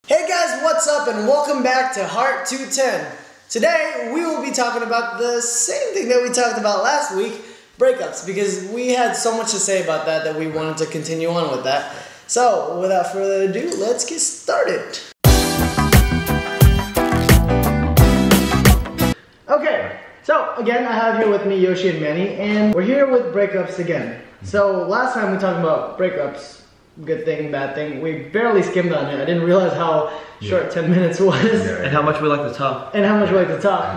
Hey guys, what's up and welcome back to Heart 210. Today we will be talking about the same thing that we talked about last week, breakups, because we had so much to say about that we wanted to continue on with that. So without further ado, let's get started. Okay, so again I have here with me Yoshi and Manny, and we're here with breakups again. So last time we talked about breakups, good thing, bad thing. We barely skimmed on it. I didn't realize how short 10 minutes was. And how much we like to talk.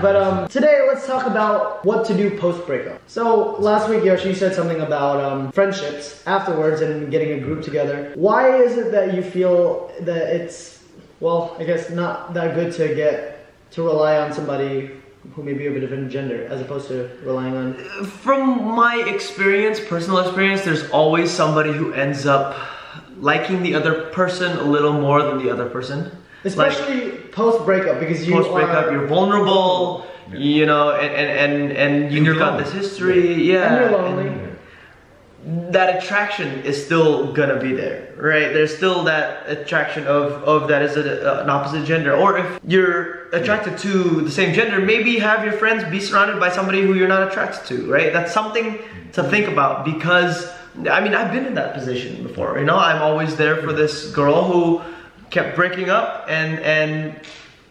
But today let's talk about what to do post-breakup. So last week Yoshi, you said something about friendships afterwards and getting a group together. Why is it that you feel that it's, well, I guess not that good to rely on somebody who may be of a different gender as opposed to relying on... From my experience, personal experience, there's always somebody who ends up liking the other person a little more than the other person. Especially like, post-breakup, because you're vulnerable, yeah. You know, and you've got this history, yeah. And you're lonely. And that attraction is still gonna be there, right? There's still that attraction of that is an opposite gender. Or if you're attracted to the same gender, maybe have your friends be surrounded by somebody who you're not attracted to, right? That's something to think about, because I mean, I've been in that position before, you know? I'm always there for this girl who kept breaking up, and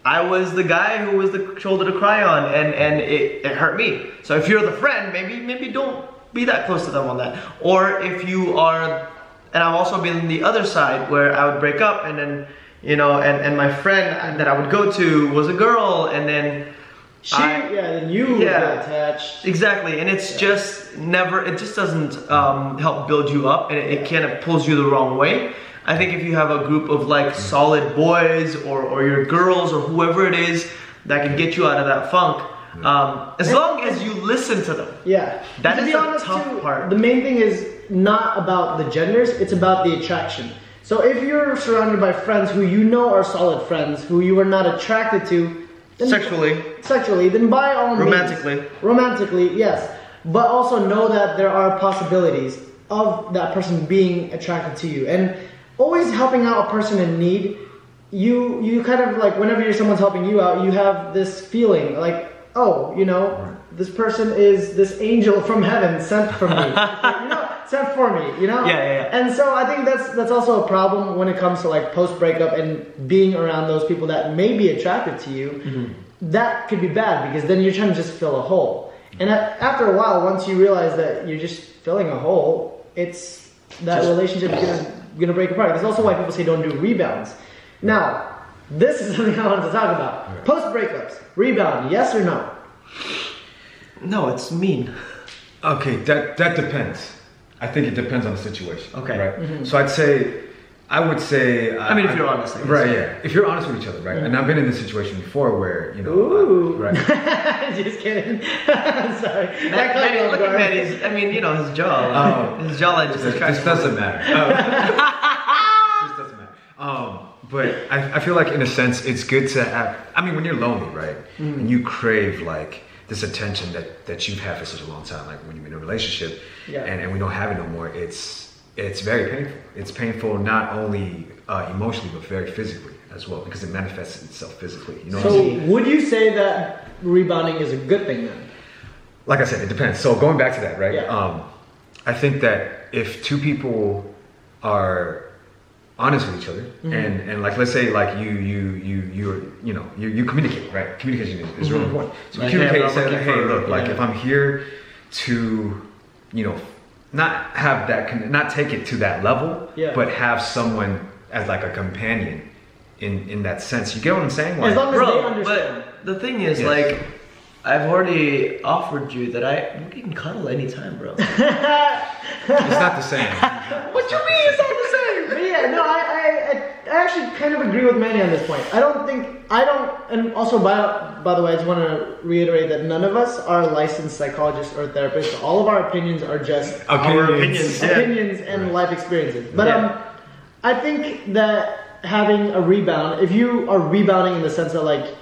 I was the guy who was the shoulder to cry on, and it hurt me. So if you're the friend, maybe don't be that close to them on that. Or if you are, and I've also been on the other side where I would break up, and then, you know, and my friend that I would go to was a girl, and then you get attached. Exactly, and it's just never, it just doesn't help build you up, and it kind of pulls you the wrong way. I think if you have a group of like solid boys or your girls or whoever it is that can get you out of that funk, as long as you listen to them. Yeah. That is the tough part. The main thing is not about the genders, it's about the attraction. So if you're surrounded by friends who you know are solid friends, who you are not attracted to, sexually, then by all means. Romantically, yes. But also know that there are possibilities of that person being attracted to you. And always helping out a person in need, you kind of like, whenever someone's helping you out, you have this feeling like, oh, you know, this person is this angel from heaven sent for me. You know, sent for me, you know? Yeah. And so I think that's also a problem when it comes to like post-breakup and being around those people that may be attracted to you. Mm-hmm. That could be bad, because then you're trying to just fill a hole. And after a while, once you realize that you're just filling a hole, it's that relationship is gonna break apart. That's also why people say don't do rebounds. Now, this is something I wanted to talk about. Post-breakups, rebound, yes or no? No, it's mean. Okay, that depends. I think it depends on the situation. Okay. Right? Mm-hmm. So I would say... I mean, if you're honest. Right, yeah. If you're honest with each other, right? Mm-hmm. And I've been in this situation before where, you know... Ooh. Right. Just kidding. I'm sorry. Look at Manny's, I mean, you know, his jaw. His jawline just attracts. This doesn't matter. This doesn't matter. But I feel like, in a sense, it's good to have... I mean, when you're lonely, right? Mm-hmm. And you crave, like, this attention that you've had for such a long time, like when you're in a relationship, and we don't have it no more, it's very painful. It's painful not only emotionally, but very physically as well, because it manifests itself physically. You know what I mean? Would you say that rebounding is a good thing then? Like I said, it depends. So going back to that, right? Yeah. I think that if two people are honest with each other, mm-hmm. and like, let's say like you communicate, right? Communication is mm-hmm. really important. So you communicate and say, like, hey, look, like if I'm here to, you know, not have that, not take it to that level, but have someone as like a companion in that sense. You get what I'm saying? Like, as long as they understand. But the thing is, like, I've already offered you that we can cuddle anytime, bro. It's not the same. What you mean it's not the same? But yeah, no, I actually kind of agree with Manny on this point. And also by the way, I just want to reiterate that none of us are licensed psychologists or therapists. All of our opinions are just our opinions and life experiences. But I think that having a rebound, if you are rebounding in the sense that like,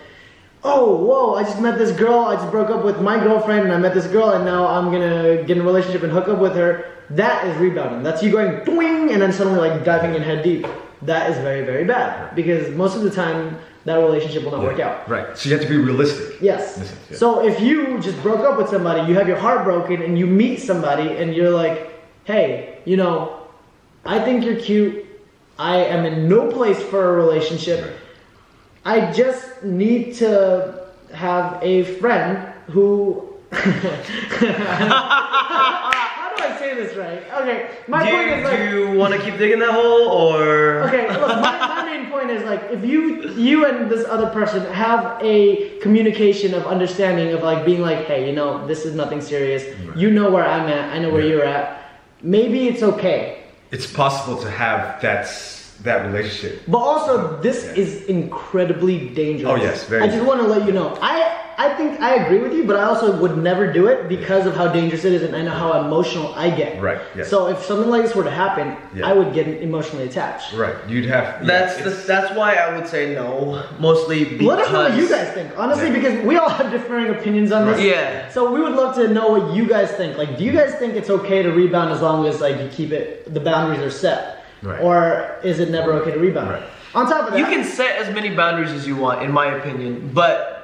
oh, whoa, I just met this girl, I just broke up with my girlfriend and I met this girl and now I'm gonna get in a relationship and hook up with her, that is rebounding. That's you going boing and then suddenly like diving in head deep. that is very, very bad. Because most of the time, that relationship will not work out. Right. So you have to be realistic. Yes. In a sense, yeah. So if you just broke up with somebody, you have your heart broken, and you meet somebody, and you're like, hey, you know, I think you're cute. I am in no place for a relationship. Right. I just need to have a friend who... How do I say this right? Okay, my point is like... Do you want to keep digging that hole, or... Okay, look, my main point is like, if you and this other person have a communication of understanding of like being like, hey, you know, this is nothing serious. Right. You know where I'm at, I know where you're at. Maybe it's okay. It's possible to have that relationship. But also, this is incredibly dangerous. Oh yes, very. I just want to let you know. I think I agree with you, but I also would never do it because of how dangerous it is, and I know how emotional I get. Right. Yes. So if something like this were to happen, I would get emotionally attached. Right. You'd have. That's why I would say no, mostly because. Let us know what you guys think, honestly, because we all have differing opinions on this. Yeah. So we would love to know what you guys think. Like, do you guys think it's okay to rebound as long as like you keep it, the boundaries are set, or is it never okay to rebound? Right. On top of that, you can set as many boundaries as you want, in my opinion, but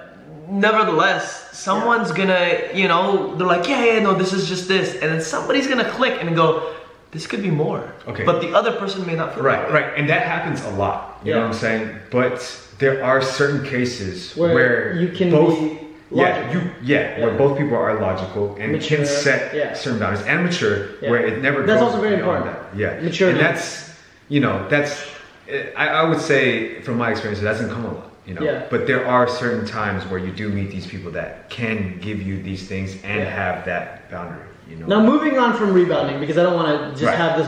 nevertheless, someone's gonna, you know, they're like, yeah, no, this is just this, and then somebody's gonna click and go, this could be more. Okay. But the other person may not feel that way. Right, and that happens a lot. You know what I'm saying? But there are certain cases where you can both, be logical. where both people are logical and Mature, can set certain boundaries and mature, where it never That's goes also very beyond important. that. Yeah, Maturity. and that's, you know, that's, I would say from my experience, it doesn't come a lot. You know, but there are certain times where you do meet these people that can give you these things and have that boundary. You know. Now moving on from rebounding, because I don't want to just have this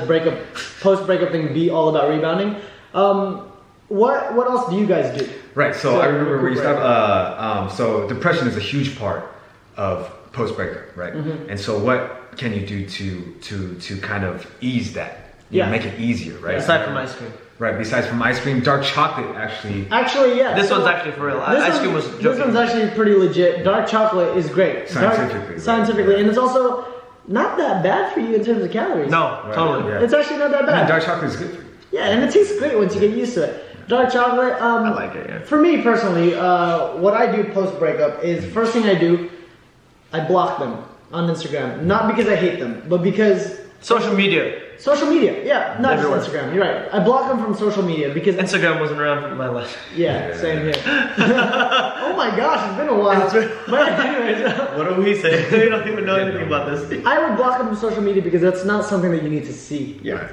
post-breakup thing be all about rebounding. What else do you guys do? Right. So I remember where you started. So depression is a huge part of post-breakup, right? Mm-hmm. And so what can you do to kind of ease that? You know, make it easier, right? Aside from ice cream. Right, besides from ice cream, dark chocolate actually. Actually, yeah. This one's actually for real. Ice cream was joking. This one's actually pretty legit. Dark chocolate is great. Scientifically. And it's also not that bad for you in terms of calories. No, totally. Yeah. It's actually not that bad. Dark chocolate is good for you. Yeah, and it tastes great once you get used to it. Dark chocolate, I like it, yeah. For me personally, what I do post-breakup is, first thing I do, I block them on Instagram. Not because I hate them, but because... Social media. Social media, yeah, not Everywhere. just Instagram. You're right. I block them from social media because Instagram wasn't around for my life. Yeah, same here. Oh my gosh, it's been a while. But anyways, what do we say? We don't even know anything about this. I would block them from social media because that's not something that you need to see. Yeah.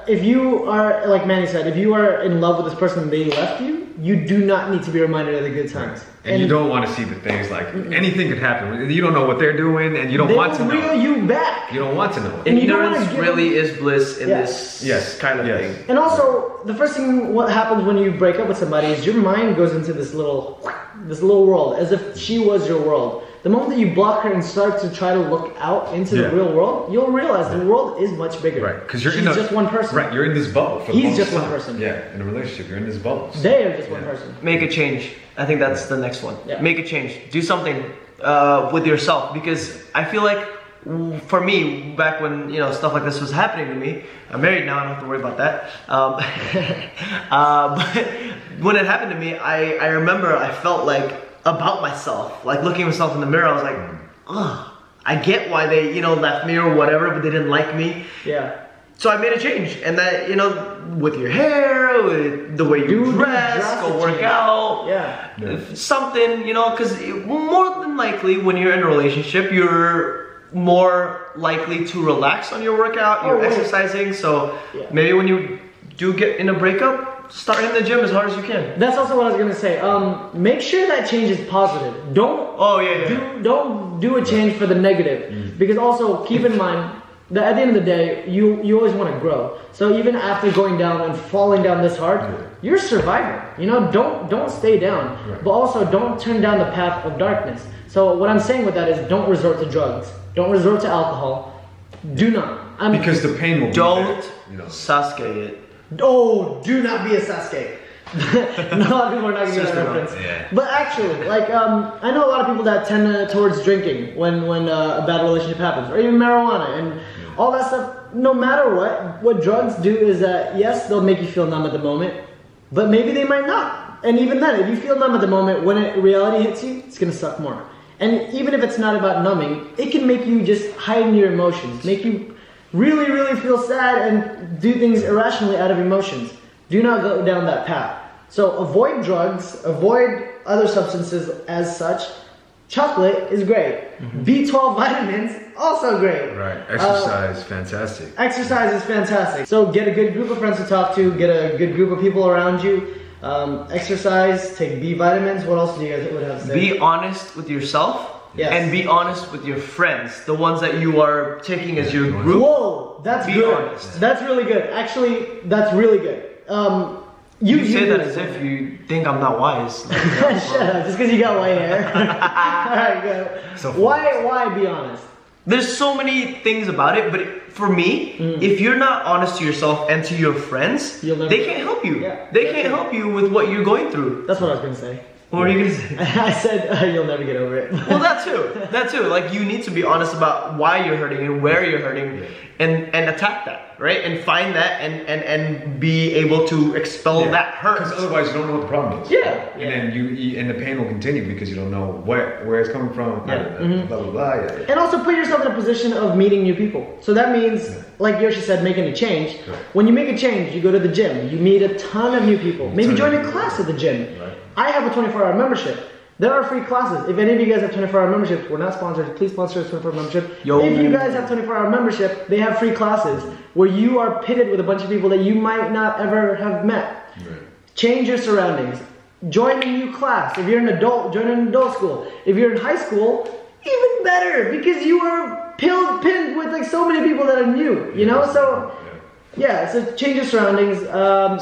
If you are, like Manny said, if you are in love with this person and they left you, you do not need to be reminded of the good times. And you don't want to see the things like anything could happen. You don't know what they're doing, and you don't want to know. They will reel you back. You don't want to know. Ignorance really is bliss in this kind of thing. And also, the first thing what happens when you break up with somebody is your mind goes into this little world, as if she was your world. The moment that you block her and start to try to look out into the real world, you'll realize the world is much bigger. Right, because she's just one person. Right, you're in this bubble. He's just one person. Yeah, in a relationship, you're in this bubble. They are just one person. Make a change. I think that's the next one. Yeah. Make a change. Do something with yourself, because I feel like for me, back when stuff like this was happening to me, I'm married now. I don't have to worry about that. But when it happened to me, I remember I felt like about myself, like looking at myself in the mirror. I was like, ugh. I get why they left me or whatever, but they didn't like me. Yeah. So I made a change, and that with your hair, with the way you dress, go work out, something, because more than likely when you're in a relationship, you're more likely to relax on your workout, you're exercising, so maybe when you do get in a breakup, start in the gym as hard as you can. That's also what I was gonna say. Make sure that change is positive. Don't don't do a change for the negative, because also keep in mind that at the end of the day, you always want to grow. So even after going down and falling down this hard, you're a survivor. Don't stay down, but also don't turn down the path of darkness. So what I'm saying with that is, don't resort to drugs. Don't resort to alcohol. Do not. Because the pain will be there. Sasuke it. Oh, do not be a Sasuke. A lot of people are not going to get that reference. Yeah. But actually, like, I know a lot of people that tend towards drinking when a bad relationship happens, or even marijuana and all that stuff. no matter what drugs do is that, yes, they'll make you feel numb at the moment, but maybe they might not. And even then, if you feel numb at the moment, when reality hits you, it's gonna suck more. And even if it's not about numbing, it can make you just heighten your emotions, make you really, really feel sad and do things irrationally out of emotions. Do not go down that path. So avoid drugs, avoid other substances as such. Chocolate is great. B12 vitamins, also great. Right. Exercise, fantastic. Exercise is fantastic. So get a good group of friends to talk to, get a good group of people around you. Exercise, take B vitamins. What else do you guys would have to say? Be honest with yourself. Yes. And be honest with your friends, the ones that you are taking as your group. Whoa, that's Be good. honest. That's really good. Actually, that's really good. You say that as if you think I'm not wise. Like, Shut up, just because you got white hair. Alright, go. So why be honest? There's so many things about it, but for me, if you're not honest to yourself and to your friends, they can't help you. Yeah. They can't help you with what you're going through. That's what I was gonna say. What were you gonna say? I said you'll never get over it. Well, that too. Like, you need to be honest about why you're hurting and where you're hurting, and attack that, right? And find that and be able to expel that hurt. Because otherwise you don't know what the problem is. Yeah. And then the pain will continue because you don't know where it's coming from. Yeah. Blah blah blah. Yeah. And also put yourself in a position of meeting new people. So that means, like Yoshi said, making a change. Right. When you make a change, you go to the gym. You meet a ton of new people. Maybe join a class at the gym. Right. I have a 24-hour membership. There are free classes. If any of you guys have 24-hour memberships, we're not sponsored. Please sponsor a 24-hour membership. Yo. If you guys have 24-hour membership, they have free classes where you are pitted with a bunch of people that you might not ever have met. Right. Change your surroundings. Join a new class. If you're an adult, join an adult school. If you're in high school, even better, because you are pinned with like so many people that are new, you know? So yeah, so change your surroundings.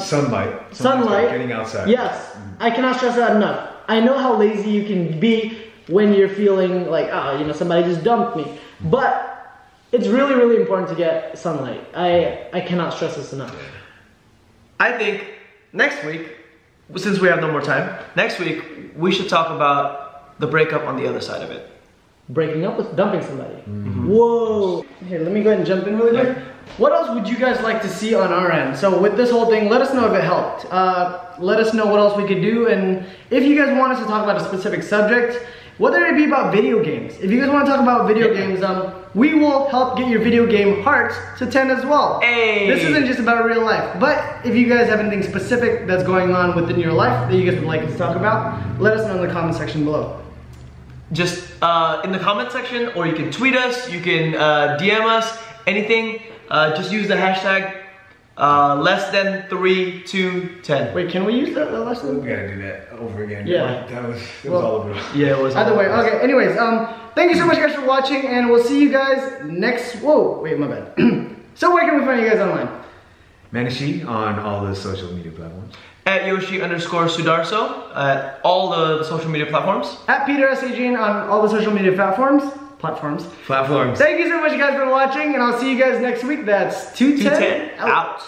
Sunlight. Getting outside. Yes, I cannot stress that enough. I know how lazy you can be when you're feeling like, somebody just dumped me. But it's really, really important to get sunlight. I cannot stress this enough. I think next week, since we have no more time, next week we should talk about the breakup on the other side of it. Breaking up with dumping somebody. Whoa. Here, let me go ahead and jump in really quick. What else would you guys like to see on our end? So with this whole thing, let us know if it helped. Let us know what else we could do, and if you guys want us to talk about a specific subject, whether it be about video games. If you guys want to talk about video games, we will help get your video game heart to 10 as well. Hey. This isn't just about real life, but if you guys have anything specific that's going on within your life that you guys would like us to talk about, let us know in the comment section below. Just in the comment section, or you can tweet us, you can DM us, anything. Just use the hashtag less than 3 to 10. Wait, can we use that less than? We gotta do that over again. Yeah. It was all over. Yeah, it was. Either way, okay. Anyways, thank you so much, guys, for watching, and we'll see you guys next. Whoa, wait, my bad. So where can we find you guys online? Manny Shih on all the social media platforms. At Yoshi_Sudarso at all the social media platforms. At Peter S. Adrian on all the social media platforms. Platforms. Thank you so much, guys, for watching, and I'll see you guys next week. That's 210 out.